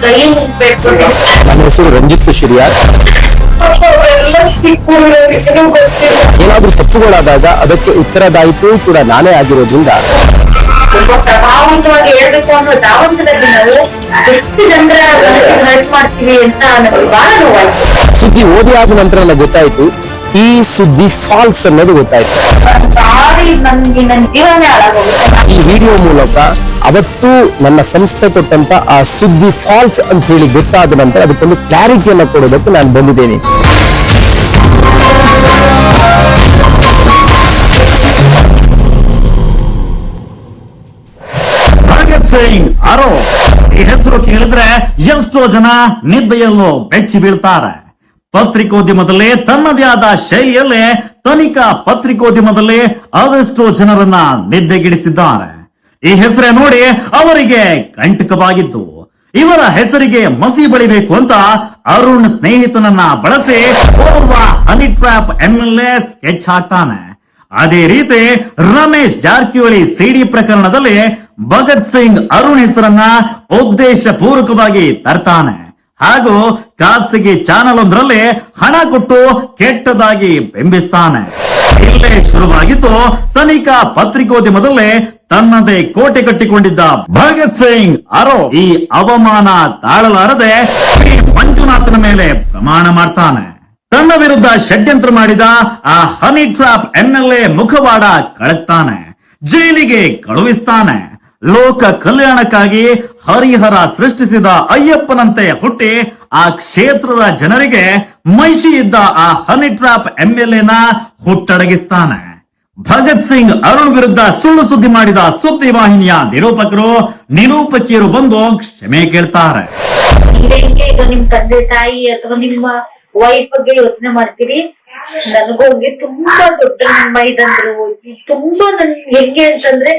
ಕೈ ಮುಗ್ಬೇಕು. ನನ್ನ ಹೆಸರು ರಂಜಿತ್ ಶಿರಿಯಾರ್. ಏನಾದ್ರೂ ತಪ್ಪುಗಳಾದಾಗ ಅದಕ್ಕೆ ಉತ್ತರದಾಯಿತ್ವೂ ಕೂಡ ನಾನೇ ಆಗಿರೋದ್ರಿಂದ ತುಂಬಾ ಪ್ರಭಾವಿತವಾಗಿ ಹೇಳ್ಬೇಕು ಅನ್ನೋ ಧಾವಂತದಲ್ಲಿ ನಾವು ಎಷ್ಟು ಜನರ ಹರ್ಟ್ ಮಾಡ್ತೀವಿ ಅಂತ ನನಗೆ ಬಹಳ ನೋವಾಯ್ತು. ಸುದ್ದಿ ಓದಿ ಆದ ನಂತರ ನನಗೆ ಗೊತ್ತಾಯ್ತು ಈ ಸುದ್ದಿ ಫಾಲ್ಸ್ ಅನ್ನೋದು ಗೊತ್ತಾಯ್ತು. ಸಾರಿ, ನನ್ಗೆ ನನ್ನ ಜೀವನೇ ಹಾಳಾಗೋಗುತ್ತೆ. ಈ ವಿಡಿಯೋ ಮೂಲಕ ಅವತ್ತು ನನ್ನ ಸಂಸ್ಥೆ ಕೊಟ್ಟಂತ ಆ ಸುದ್ದಿ ಫಾಲ್ಸ್ ಅಂತ ಹೇಳಿ ಗೊತ್ತಾದ ನಂತರ ಅದಕ್ಕೊಂದು ಕ್ಲಾರಿಟಿಯನ್ನು ಕೊಡೋದಕ್ಕೆ ನಾನು ಬಂದಿದ್ದೇನೆ. ಭಗತ್ ಸಿಂಗ್ ಅರೋ ಈ ಹೆಸರು ಕೇಳಿದ್ರೆ ಎಷ್ಟೋ ಜನ ನಿದ್ದೆಯಲ್ಲೂ ಬೆಚ್ಚಿ ಬೀಳ್ತಾರೆ. ಪತ್ರಿಕೋದ್ಯಮದಲ್ಲಿ ತನ್ನದೇ ಆದ ಶೈಲಿಯಲ್ಲೇ ತನಿಖಾ ಪತ್ರಿಕೋದ್ಯಮದಲ್ಲಿ ಅದೆಷ್ಟೋ ಜನರನ್ನ ನಿದ್ದೆಗಿಡಿಸಿದ್ದಾರೆ. ಈ ಹೆಸರೇ ನೋಡಿ ಅವರಿಗೆ ಕಂಟಕವಾಗಿತ್ತು. ಇವರ ಹೆಸರಿಗೆ ಮಸಿ ಬಳಿಬೇಕು ಅಂತ ಅರುಣ್ ಸ್ನೇಹಿತನನ್ನ ಬಳಸಿ ಓರ್ವ ಹನಿ ಟ್ರ್ಯಾಪ್ MLA ಸ್ಕೆಚ್ ಹಾಕ್ತಾನೆ. ಅದೇ ರೀತಿ ರಮೇಶ್ ಜಾರಕಿಹೊಳಿ ಸಿಡಿ ಪ್ರಕರಣದಲ್ಲಿ ಭಗತ್ ಸಿಂಗ್ ಅರುಣ್ ಹೆಸರನ್ನ ಉದ್ದೇಶ ಪೂರ್ವಕವಾಗಿ ತರ್ತಾನೆ ಹಾಗೂ ಖಾಸಗಿ ಚಾನೆಲ್ ಒಂದರಲ್ಲಿ ಹಣ ಕೊಟ್ಟು ಕೆಟ್ಟದಾಗಿ ಬಿಂಬಿಸ್ತಾನೆ. ಇಲ್ಲೇ ಶುರುವಾಗಿತ್ತು ತನಿಖಾ ಪತ್ರಿಕೋದ್ಯಮದಲ್ಲಿ ತನ್ನದೇ ಕೋಟೆ ಕಟ್ಟಿಕೊಂಡಿದ್ದ ಭಗತ್ ಸಿಂಗ್ ಅರೋ ಈ ಅವಮಾನ ತಾಳಲಾರದೆ ಶ್ರೀ ಮಂಜುನಾಥನ ಮೇಲೆ ಪ್ರಮಾಣ ಮಾಡ್ತಾನೆ. ತನ್ನ ವಿರುದ್ಧ ಷಡ್ಯಂತ್ರ ಮಾಡಿದ ಆ ಹನಿ ಟ್ರ್ಯಾಪ್ MLA ಮುಖವಾಡ ಕಳಕ್ತಾನೆ, ಜೈಲಿಗೆ ಕಳುಹಿಸ್ತಾನೆ. ಲೋಕ ಕಲ್ಯಾಣಕ್ಕಾಗಿ ಹರಿಹರ ಸೃಷ್ಟಿಸಿದ ಅಯ್ಯಪ್ಪನಂತೆ ಹುಟ್ಟಿ ಆ ಕ್ಷೇತ್ರದ ಜನರಿಗೆ ಮೈಷಿ ಇದ್ದ ಆ ಹನಿ ಟ್ರ್ಯಾಪ್ MLA ಹುಟ್ಟಡಗಿಸ್ತಾನೆ. ಭಗತ್ ಸಿಂಗ್ ಅರುಣ್ ವಿರುದ್ಧ ಸುಳ್ಳು ಸುದ್ದಿ ಮಾಡಿದ ಸುದ್ದಿ ವಾಹಿನಿಯ ನಿರೂಪಕಿಯರು ಬಂದು ಕ್ಷಮೆ ಕೇಳ್ತಾರೆ. ಇದು ನಿಮ್ ತಂದೆ ತಾಯಿ ಅಥವಾ ನಿಮ್ಮ ವೈಫ್ ಬಗ್ಗೆ ಯೋಚನೆ ಮಾಡ್ತೀರಿ. ನನಗೋಗಿ ತುಂಬಾ ದೊಡ್ಡ ನಿಮ್ಮ ಇದಂದ್ರು ತುಂಬಾ ನನ್ ಹೆಂಗೆ ಅಂತಂದ್ರೆ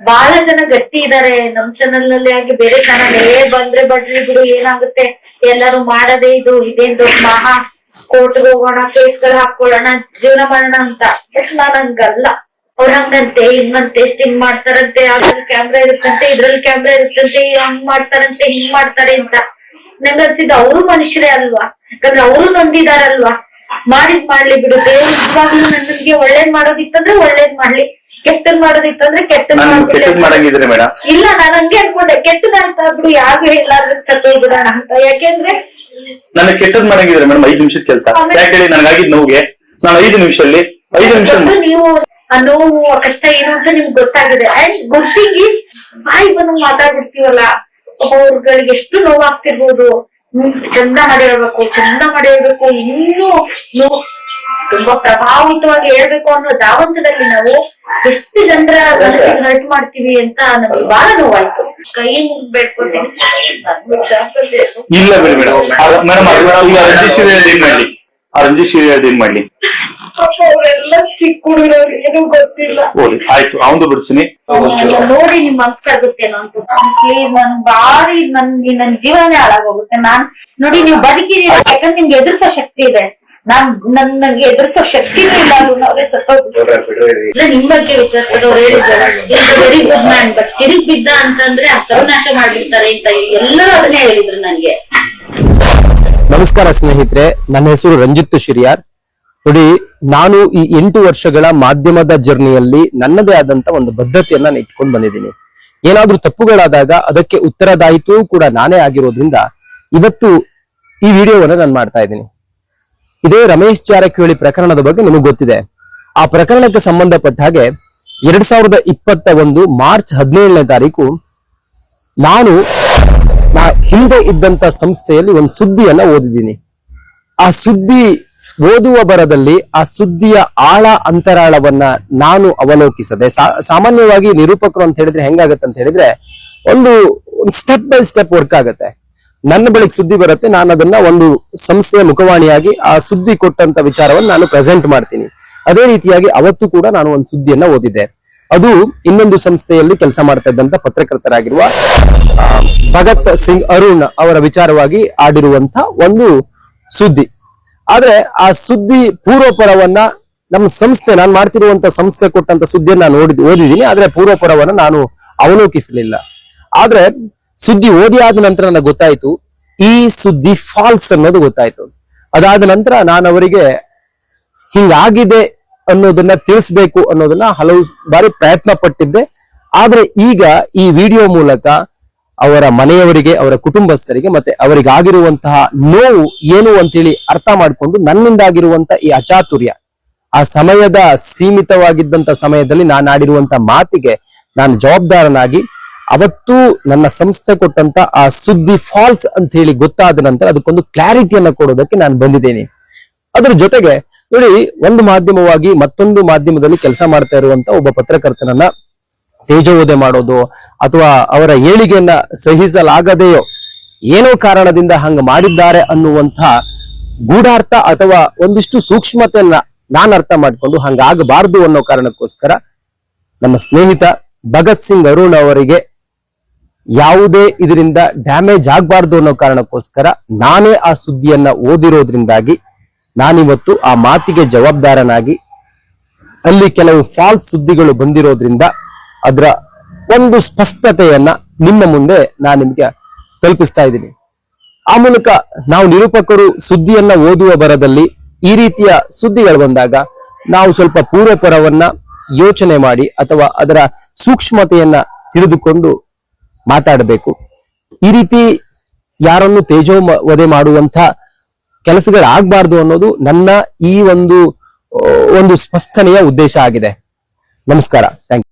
ಬಹಳ ಜನ ಗಟ್ಟಿ ಇದಾರೆ ನಮ್ ಚಾನಲ್ ನಲ್ಲಿ ಆಗಿ ಬೇರೆ ಚಾನಲ್ ಬಂದ್ರೆ ಬಡ್ಲಿ ಬಿಡು ಏನಾಗುತ್ತೆ ಎಲ್ಲರೂ ಮಾಡದೇ ಇದು ಇದೇನ್ ದೊಡ್ಡ ಮಹಾ ಕೋರ್ಟ್ಗೆ ಹೋಗೋಣ ಕೇಸ್ಗಳು ಹಾಕೊಳ್ಳೋಣ ಜೀವನ ಮಾಡೋಣ ಅಂತ. ಬಟ್ ನಾನ್ ಹಂಗಲ್ಲ. ಅವ್ರ ಹಂಗಂತೆ ಹಿಂಗಂತೆ ಹಿಂಗ್ ಮಾಡ್ತಾರಂತೆ, ಅದ್ರಲ್ಲಿ ಕ್ಯಾಮ್ರಾ ಇರುತ್ತಂತೆ ಇದ್ರಲ್ಲಿ ಕ್ಯಾಮ್ರಾ ಇರುತ್ತಂತೆ, ಹಂಗ್ ಮಾಡ್ತಾರಂತೆ ಹಿಂಗ್ ಮಾಡ್ತಾರೆ ಅಂತ. ನಂಗೆ ಅನ್ಸಿದ್ದು ಅವರು ಮನುಷ್ಯರೇ ಅಲ್ವಾ, ಯಾಕಂದ್ರೆ ಅವರು ನೊಂದಿದಾರಲ್ವಾ. ಮಾಡ್ಲಿ ಬಿಡು, ದೇವ್ರು ಇವಾಗ್ಲೂ ನನ್ಗೆ ಒಳ್ಳೇದ್ ಮಾಡೋದಿತ್ತಂದ್ರೆ ಒಳ್ಳೇದ್ ಮಾಡ್ಲಿ, ಕೆಟ್ಟದ್ ಮಾಡೋದಿತ್ತಂದ್ರೆ ಕೆಟ್ಟದ್ ಮಾಡಂಗಿದ್ರೆ ಮೇಡಮ್. ಇಲ್ಲ, ನಾನ್ ಹಂಗೆ ಅನ್ಕೊಂಡೆ ಕೆಟ್ಟದಂತ ಬಿಡು ಯಾರು ಹೇಳಾದ್ರೆ ಸತ್ತೇ ಬಿಡೋಣ ಅಂತ. ಯಾಕೆಂದ್ರೆ ನನಗೆ ಕೆಟ್ಟದ್ ಮಾಡಂಗಿದ್ರೆ ಮೇಡಮ್ 5 ನಿಮಿಷದ ಕೆಲಸ ಯಾಕೆ ನನಗಾಗಿದ್ ನೋವಿಗೆ ನಾನು 5 ನಿಮಿಷ ನೀವು ಆ ನೋವು ಆ ಕಷ್ಟ ಏನು ಅಂತ ನಿಮ್ಗೆ ಗೊತ್ತಾಗಿದೆ. ಅಂಡ್ ಗುಡ್ ಥಿಂಗ್ ಈಸ್ ಬಾಯಿ ಬಂದು ಮಾತಾಡ್ಬಿಡ್ತೀವಲ್ಲ, ಅವ್ರಗಳಿಗೆ ಎಷ್ಟು ನೋವಾಗ್ತಿರ್ಬೋದು. ಚಂದ ಮಾಡಿ ಹೇಳ್ಬೇಕು ಇನ್ನೂ ತುಂಬಾ ಪ್ರಭಾವಿತವಾಗಿ ಹೇಳ್ಬೇಕು ಅನ್ನೋ ಧಾವಂತದಲ್ಲಿ ನಾವು ಎಷ್ಟು ಜನರ ಹರ್ಟ್ ಮಾಡ್ತೀವಿ ಅಂತ ನನಗೆ ಬಹಳ ನೋವಾಯ್ತು. ಕೈ ಬೇಡ್ಕೊತೀನಿ. ಇಲ್ಲ ಬಿಡಿ ಮೇಡಮ್, ಈಗ ರಂಜಿತ್ ಏನ್ ಮಾಡ್ಲಿ ಅವರೆಲ್ಲ ಚಿಕ್ಕ ಹುಡುಗರು ಏನು ಗೊತ್ತಿಲ್ಲ. ಆಯ್ತು, ಅವನು ಬಿಡಿಸ್ತೀನಿ ನೋಡಿ ನಿಮ್ ಮನ್ಸ್ಕಾಗುತ್ತೇನೋ ಅಂತ. ಪ್ಲೀಸ್ ನನ್ ಬಾರಿ ನನ್ಗೆ ನನ್ ಜೀವನೇ ಹಾಳಾಗೋಗುತ್ತೆ. ನಾನ್ ನೋಡಿ ನೀವು ಬದುಕಿದೀರ ಯಾಕಂದ್ರೆ ನಿಮ್ಗೆ ಎದುರಿಸೋ ಶಕ್ತಿ ಇದೆ. ನನ್ಗೆ ಎದುರಿಸೋ ಶಕ್ತಿನೂ ಇಲ್ಲ. ನಾವೇ ಇಲ್ಲ ನಿಮ್ ಬಗ್ಗೆ ವಿಚಾರಿಸೋದವ್ರು ಹೇಳಿದ್ದಾರೆ ವೆರಿ ಗುಡ್ ಮ್ಯಾನ್, ಬಟ್ ತಿರುಗಿ ಬಿದ್ದ ಅಂತಂದ್ರೆ ಸರ್ವನಾಶ ಮಾಡ್ಬಿಡ್ತಾರೆ ಅಂತ ಎಲ್ಲರೂ ಅದನ್ನೇ ಹೇಳಿದ್ರು ನನ್ಗೆ. ನಮಸ್ಕಾರ ಸ್ನೇಹಿತರೆ, ನನ್ನ ಹೆಸರು ರಂಜಿತ್ ಶಿರಿಯಾರ್. ನೋಡಿ, ನಾನು ಈ 8 ವರ್ಷಗಳ ಮಾಧ್ಯಮದ ಜರ್ನಿಯಲ್ಲಿ ನನ್ನದೇ ಆದಂತ ಒಂದು ಬದ್ಧತೆಯನ್ನ ನಾನು ಇಟ್ಕೊಂಡು ಬಂದಿದ್ದೀನಿ. ಏನಾದ್ರೂ ತಪ್ಪುಗಳಾದಾಗ ಅದಕ್ಕೆ ಉತ್ತರದಾಯಿತ್ವೂ ಕೂಡ ನಾನೇ ಆಗಿರೋದ್ರಿಂದ ಇವತ್ತು ಈ ವಿಡಿಯೋವನ್ನ ನಾನು ಮಾಡ್ತಾ ಇದ್ದೀನಿ. ಇದೇ ರಮೇಶ್ ಜಾರಕಿಹೊಳಿ ಪ್ರಕರಣದ ಬಗ್ಗೆ ನಿಮಗೆ ಗೊತ್ತಿದೆ. ಆ ಪ್ರಕರಣಕ್ಕೆ ಸಂಬಂಧಪಟ್ಟ ಹಾಗೆ 2021 ಮಾರ್ಚ್ 17ನೇ ತಾರೀಕು ನಾನು ಹಿಂದೆ ಇದ್ದಂತ ಸಂಸ್ಥೆಯಲ್ಲಿ ಒಂದು ಸುದ್ದಿಯನ್ನ ಓದಿದ್ದೀನಿ. ಆ ಸುದ್ದಿ ಓದುವ ಬರದಲ್ಲಿ ಆ ಸುದ್ದಿಯ ಆಳ ಅಂತರಾಳವನ್ನ ನಾನು ಅವಲೋಕಿಸದೆ, ಸಾಮಾನ್ಯವಾಗಿ ನಿರೂಪಕರು ಅಂತ ಹೇಳಿದ್ರೆ ಹೆಂಗಾಗತ್ತೆ ಅಂತ ಹೇಳಿದ್ರೆ ಒಂದು ಸ್ಟೆಪ್ ಬೈ ಸ್ಟೆಪ್ ವರ್ಕ್ ಆಗತ್ತೆ. ನನ್ನ ಬಳಿಗೆ ಸುದ್ದಿ ಬರುತ್ತೆ, ನಾನು ಅದನ್ನ ಒಂದು ಸಂಸ್ಥೆಯ ಮುಖವಾಣಿಯಾಗಿ ಆ ಸುದ್ದಿ ಕೊಟ್ಟಂತ ವಿಚಾರವನ್ನು ನಾನು ಪ್ರೆಸೆಂಟ್ ಮಾಡ್ತೀನಿ. ಅದೇ ರೀತಿಯಾಗಿ ಅವತ್ತು ಕೂಡ ನಾನು ಒಂದು ಸುದ್ದಿಯನ್ನ ಓದಿದ್ದೆ. ಅದು ಇನ್ನೊಂದು ಸಂಸ್ಥೆಯಲ್ಲಿ ಕೆಲಸ ಮಾಡ್ತಾ ಇದ್ದಂತ ಪತ್ರಕರ್ತರಾಗಿರುವ ಭಗತ್ ಸಿಂಗ್ ಅರುಣ್ ಅವರ ವಿಚಾರವಾಗಿ ಆಡಿರುವಂತ ಒಂದು ಸುದ್ದಿ. ಆದ್ರೆ ಆ ಸುದ್ದಿ ಪೂರ್ವಪರವನ್ನ ನಮ್ಮ ಸಂಸ್ಥೆ, ನಾನು ಮಾಡ್ತಿರುವಂತ ಸಂಸ್ಥೆ ಕೊಟ್ಟಂತ ಸುದ್ದಿಯನ್ನ ನಾನು ಓದಿದ್ದೀನಿ. ಆದ್ರೆ ಪೂರ್ವಪರವನ್ನ ನಾನು ಅವಲೋಕಿಸಲಿಲ್ಲ. ಆದ್ರೆ ಸುದ್ದಿ ಓದಿ ಆದ ನಂತರ ನನಗೆ ಗೊತ್ತಾಯ್ತು ಈ ಸುದ್ದಿ ಫಾಲ್ಸ್ ಅನ್ನೋದು ಗೊತ್ತಾಯ್ತು. ಅದಾದ ನಂತರ ನಾನು ಅವರಿಗೆ ಹಿಂಗಾಗಿದೆ ಅನ್ನೋದನ್ನ ತಿಳಿಸ್ಬೇಕು ಅನ್ನೋದನ್ನ ಹಲವು ಬಾರಿ ಪ್ರಯತ್ನ ಪಟ್ಟಿದ್ದೆ. ಆದ್ರೆ ಈಗ ಈ ವಿಡಿಯೋ ಮೂಲಕ ಅವರ ಮನೆಯವರಿಗೆ, ಅವರ ಕುಟುಂಬಸ್ಥರಿಗೆ ಮತ್ತೆ ಅವರಿಗಾಗಿರುವಂತಹ ನೋವು ಏನು ಅಂತೇಳಿ ಅರ್ಥ ಮಾಡಿಕೊಂಡು ನನ್ನಿಂದಾಗಿರುವಂತ ಈ ಅಚಾತುರ್ಯ, ಆ ಸಮಯದ ಸೀಮಿತವಾಗಿದ್ದಂತ ಸಮಯದಲ್ಲಿ ನಾನು ಆಡಿರುವಂತ ಮಾತಿಗೆ ನಾನು ಜವಾಬ್ದಾರನಾಗಿ ಅವತ್ತು ನನ್ನ ಸಂಸ್ಥೆ ಕೊಟ್ಟಂತ ಆ ಸುದ್ದಿ ಫಾಲ್ಸ್ ಅಂತ ಹೇಳಿ ಗೊತ್ತಾದ ನಂತರ ಅದಕ್ಕೊಂದು ಕ್ಲಾರಿಟಿಯನ್ನ ಕೊಡೋದಕ್ಕೆ ನಾನು ಬಂದಿದ್ದೇನೆ. ಅದ್ರ ಜೊತೆಗೆ ನೋಡಿ, ಒಂದು ಮಾಧ್ಯಮವಾಗಿ ಮತ್ತೊಂದು ಮಾಧ್ಯಮದಲ್ಲಿ ಕೆಲಸ ಮಾಡ್ತಾ ಇರುವಂತ ಒಬ್ಬ ಪತ್ರಕರ್ತನನ್ನ ತೇಜೋವಧೆ ಮಾಡೋದು ಅಥವಾ ಅವರ ಏಳಿಗೆಯನ್ನ ಸಹಿಸಲಾಗದೆಯೋ ಏನೋ ಕಾರಣದಿಂದ ಹಂಗ ಮಾಡಿದ್ದಾರೆ ಅನ್ನುವಂತಹ ಗೂಢಾರ್ಥ ಅಥವಾ ಒಂದಿಷ್ಟು ಸೂಕ್ಷ್ಮತೆಯನ್ನ ನಾನು ಅರ್ಥ ಮಾಡ್ಕೊಂಡು ಹಂಗಾಗಬಾರ್ದು ಅನ್ನೋ ಕಾರಣಕ್ಕೋಸ್ಕರ ನನ್ನ ಸ್ನೇಹಿತ ಭಗತ್ ಸಿಂಗ್ ಅರುಣ್ ಅವರಿಗೆ ಯಾವುದೇ ಇದರಿಂದ ಡ್ಯಾಮೇಜ್ ಆಗ್ಬಾರ್ದು ಅನ್ನೋ ಕಾರಣಕ್ಕೋಸ್ಕರ ನಾನೇ ಆ ಸುದ್ದಿಯನ್ನ ಓದಿರೋದ್ರಿಂದಾಗಿ ನಾನಿವತ್ತು ಆ ಮಾತಿಗೆ ಜವಾಬ್ದಾರನಾಗಿ ಅಲ್ಲಿ ಕೆಲವು ಫಾಲ್ಸ್ ಸುದ್ದಿಗಳು ಬಂದಿರೋದ್ರಿಂದ ಅದರ ಒಂದು ಸ್ಪಷ್ಟತೆಯನ್ನ ನಿಮ್ಮ ಮುಂದೆ ನಾನು ನಿಮ್ಗೆ ತಲುಪಿಸ್ತಾ ಇದ್ದೀನಿ. ಆ ಮೂಲಕ ನಾವು ನಿರೂಪಕರು ಸುದ್ದಿಯನ್ನ ಓದುವ ಬರದಲ್ಲಿ ಈ ರೀತಿಯ ಸುದ್ದಿಗಳು ಬಂದಾಗ ನಾವು ಸ್ವಲ್ಪ ಪೂರ್ವಪರವನ್ನ ಯೋಚನೆ ಮಾಡಿ ಅಥವಾ ಅದರ ಸೂಕ್ಷ್ಮತೆಯನ್ನ ತಿಳಿದುಕೊಂಡು ಮಾತಾಡಬೇಕು. ಈ ರೀತಿ ಯಾರನ್ನು ತೇಜೋವಧೆ ಮಾಡುವಂತ ಕೆಲಸಗಳಾಗಬಾರ್ದು ಅನ್ನೋದು ನನ್ನ ಈ ಒಂದು ಸ್ಪಷ್ಟನೆಯ ಉದ್ದೇಶ ಆಗಿದೆ. ನಮಸ್ಕಾರ. Thank you.